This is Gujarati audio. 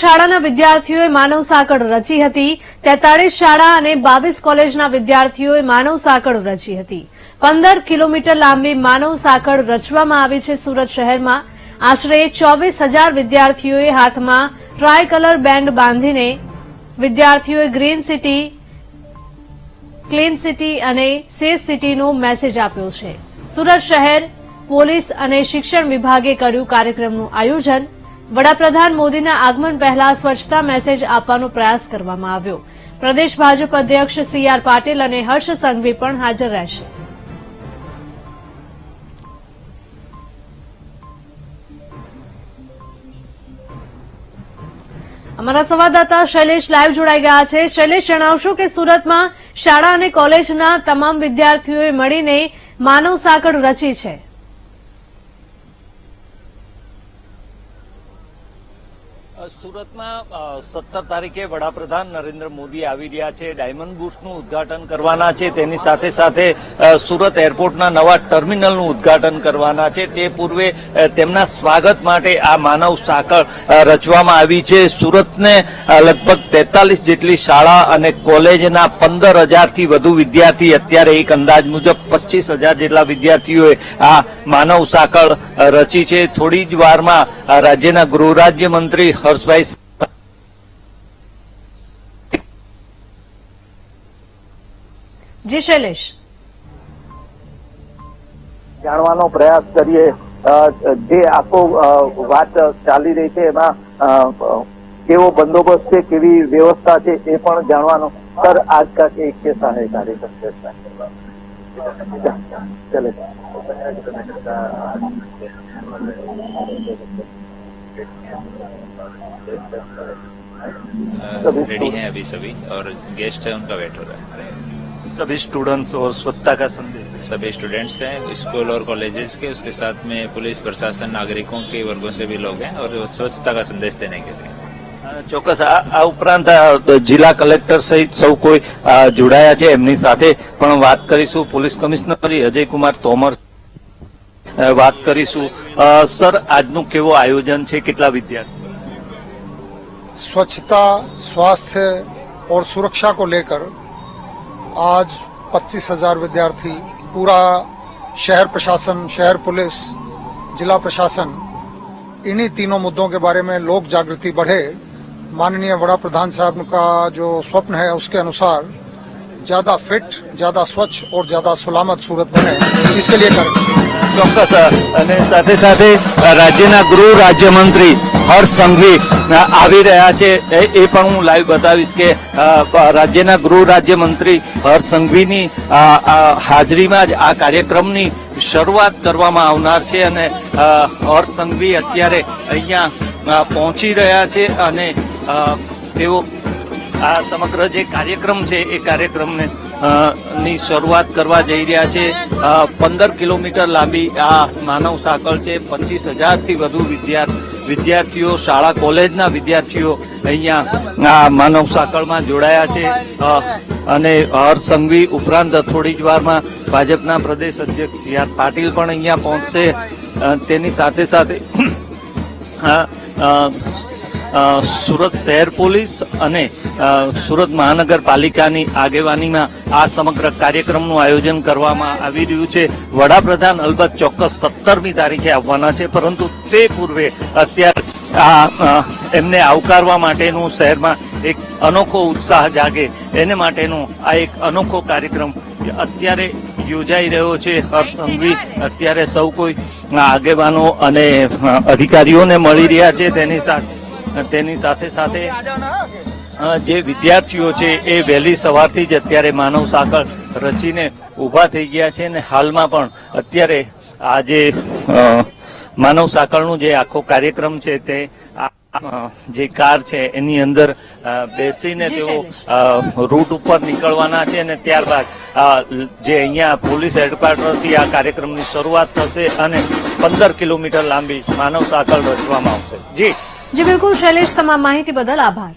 શાળાના વિદ્યાર્થીઓએ માનવ સાંકળ રચી હતી। 43 શાળા અને 22 કોલેજના વિદ્યાર્થીઓએ માનવ સાંકળ રચી હતી। 15 કિલોમીટર લાંબી માનવ સાંકળ રચવામાં આવી છે। સુરત શહેરમાં આશરે 24,000 વિદ્યાર્થીઓએ હાથમાં ટ્રાય કલર બેન્ડ બાંધીને વિદ્યાર્થીઓએ ગ્રીન સિટી, ક્લીન સિટી અને સેફ સિટીનો મેસેજ આપ્યો છે। સુરત શહેર પોલીસ અને શિક્ષણ વિભાગે કર્યું કાર્યક્રમનું આયોજન। વડાપ્રધાન મોદીના આગમન પહેલા સ્વચ્છતા મેસેજ આપવાનો પ્રયાસ કરવામાં આવ્યો। પ્રદેશ ભાજપ અધ્યક્ષ CR પાટીલ અને હર્ષ સંઘવી પણ હાજર રહેશે। અમારા સંવાદદાતા શૈલેષ લાઈવ જોડાઈ ગયા છે। શૈલેષ, જણાવશો કે સુરતમાં શાળા અને કોલેજના તમામ વિદ્યાર્થીઓએ મળીને માનવ સાંકળ રચી છે। સુરતમાં 17 તારીખે વડાપ્રધાન નરેન્દ્ર મોદી આવી રહ્યા છે। ડાયમંડ બુર્સનું ઉદ્ઘાટન કરવાના છે। તેની સાથે સાથે સુરત એરપોર્ટના નવા ટર્મિનલનું ઉદ્ઘાટન કરવાના છે। તે પૂર્વે તેમના સ્વાગત માટે આ માનવ સાંકળ રચવામાં આવી છે। સુરતને લગભગ 43 જેટલી શાળા અને કોલેજના 15,000થી વધુ વિદ્યાર્થી, અત્યારે એક અંદાજ મુજબ 25,000 જેટલા વિદ્યાર્થીઓએ આ માનવ સાંકળ રચી છે। થોડી જ વારમાં રાજ્યના ગૃહ રાજ્યમંત્રી હર્ષભાઈ જી શૈલેષ, જાણવાનો પ્રયાસ કરીએ જે આખો વાત ચાલી રહી છે એમાં કેવો બંદોબસ્ત છે, કેવી વ્યવસ્થા છે એ પણ જાણવાનો। સર, आज का एक कैसा है कार्यक्रम? चले रेडी हैं अभी सभी, और गेस्ट है उनका वेट हो रहा है। सभी स्टूडेंट्स और स्वच्छता का संदेश सभी स्टूडेंट्स हैं स्कूल और कॉलेजेस के, उसके साथ में पुलिस प्रशासन, नागरिकों के वर्गों से भी लोग हैं, और स्वच्छता का संदेश देने के लिए। ચોક્કસ આ ઉપરાંત જિલ્લા કલેક્ટર સહિત સૌ કોઈ જોડાયા છે। એમની સાથે પણ વાત કરીશું। પોલીસ કમિશનર અજય કુમાર તોમર વાત કરીશું। સર, આજનું કેવો આયોજન છે? કેટલા વિદ્યાર્થી? स्वच्छता, स्वास्थ्य और सुरक्षा को लेकर आज 25,000 विद्यार्थी, पूरा शहर प्रशासन, शहर पुलिस, जिला प्रशासन, इन्हीं तीनों मुद्दों के बारे में लोक जागृति बढ़े। माननीय वड़ा प्रधान साहब का जो स्वप्न है उसके अनुसार ज्यादा फिट, ज्यादा स्वच्छ और ज्यादा सलामत सूरत बने, इसके लिए कर ચોક્કસ। અને સાથે સાથે રાજ્યના ગૃહ રાજ્યમંત્રી હર્ષ સંઘવી આવી રહ્યા છે। એ પણ હું લાઈવ બતાવીશ કે રાજ્યના ગૃહ રાજ્યમંત્રી હર્ષ સંઘવીની હાજરીમાં જ આ કાર્યક્રમની શરૂઆત કરવામાં આવનાર છે। અને હર્ષ સંઘવી અત્યારે અહીંયા પહોંચી રહ્યા છે અને તેઓ આ સમગ્ર જે કાર્યક્રમ છે એ કાર્યક્રમને ની શરૂઆત કરવા જઈ રહ્યા છે। 15 કિલોમીટર લાંબી આ માનવ સાંકળ છે। 25,000થી વધુ વિદ્યાર્થીઓ, શાળા કોલેજના વિદ્યાર્થીઓ અહીંયા આ માનવ સાંકળમાં જોડાયા છે। અને હર્ષ સંઘવી ઉપરાંત થોડી જ વારમાં ભાજપના પ્રદેશ અધ્યક્ષ CR પાટીલ પણ અહીંયા પહોંચશે। તેની સાથે સાથે સુરત શહેર પોલીસ અને સુરત મહાનગરપાલિકાની આગેવાનીમાં આ સમગ્ર કાર્યક્રમનું આયોજન કરવામાં આવી રહ્યું છે। વડાપ્રધાન અલબત્ત ચોક્કસ 17મી તારીખે આવવાના છે, પરંતુ તે પૂર્વે અત્યારે આ એમને આવકારવા માટેનું શહેરમાં એક અનોખો ઉત્સાહ જાગે એને માટેનો આ એક અનોખો કાર્યક્રમ અત્યારે યોજાઈ રહ્યો છે। હર્ષ સંઘવી અત્યારે સૌ કોઈ આગેવાનો અને અધિકારીઓને મળી રહ્યા છે। તેની સાથે સાથે જે વિદ્યાર્થીઓ છે એ વહેલી સવારથી જ અત્યારે માનવ સાંકળ રચીને ઊભા થઈ ગયા છે। અને હાલમાં પણ અત્યારે આ જે માનવ સાંકળનું જે આખો કાર્યક્રમ છે તે જે કાર છે એની અંદર બેસીને તેઓ રૂટ ઉપર નીકળવાના છે। અને ત્યારબાદ જે અહીંયા પોલીસ હેડક્વાર્ટરથી આ કાર્યક્રમની શરૂઆત થશે અને 15 કિલોમીટર લાંબી માનવ સાંકળ રચવામાં આવશે। જી બિલકુલ શૈલેષ, તમામ માહિતી બદલ આભાર।